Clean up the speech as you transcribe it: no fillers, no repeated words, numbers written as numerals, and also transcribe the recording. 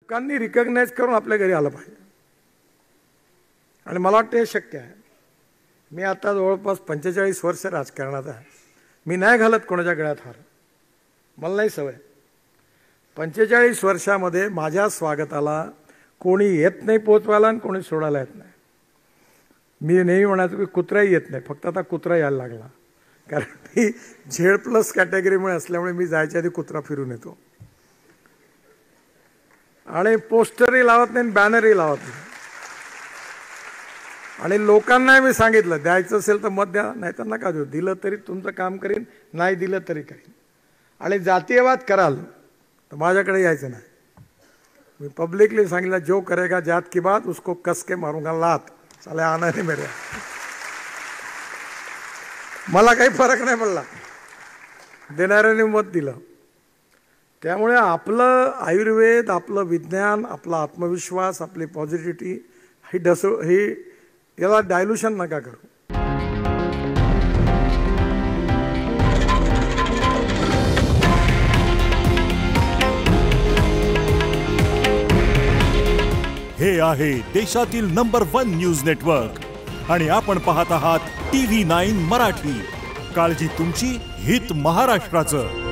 लोकांनी रिकॉग्नाइज करून आपल्या घरी आलं पाहिजे आणि मला वाटतं हे शक्य आहे. मी आता जवळपास 45 वर्ष राजकारणात आहे. मी नाही घालत कोणाच्या गळ्यात हार, मला नाही सवय. 45 वर्षामध्ये माझ्या स्वागताला कोणी येत नाही पोचवायला आणि कोणी सोडायला येत नाही. मी नेहमी म्हणायचो की कुत्राही येत नाही, फक्त आता कुत्रा यायला लागला, कारण मी Z+ कॅटेगरीमुळे असल्यामुळे मी जायच्या आधी कुत्रा फिरून येतो आणि पोस्टरही लावत नाही, बॅनरही लावत नाही. आणि लोकांना मी सांगितलं द्यायचं असेल तर मत द्या, नाही तर नका देऊ. दिलं तरी तुमचं काम करीन, नाही दिलं तरी करीन. आणि जातीयवाद कराल तर माझ्याकडे यायचं नाही. मी पब्लिकली सांगितलं जो करेगा जात की बात उसको कस के मारूंगा लात, साले आना नहीं मेरे. मला काही फरक नाही पडला, देणाऱ्याने मत दिलं. त्यामुळे आपलं आयुर्वेद, आपलं विज्ञान, आपला आत्मविश्वास, आपली पॉझिटिव्हिटी ही याला डायल्युशन नका करू. हे आहे देशातील नंबर 1 न्यूज नेटवर्क आणि आपण पाहत आहात TV9 मराठी. काळजी तुमची, हित महाराष्ट्राचं.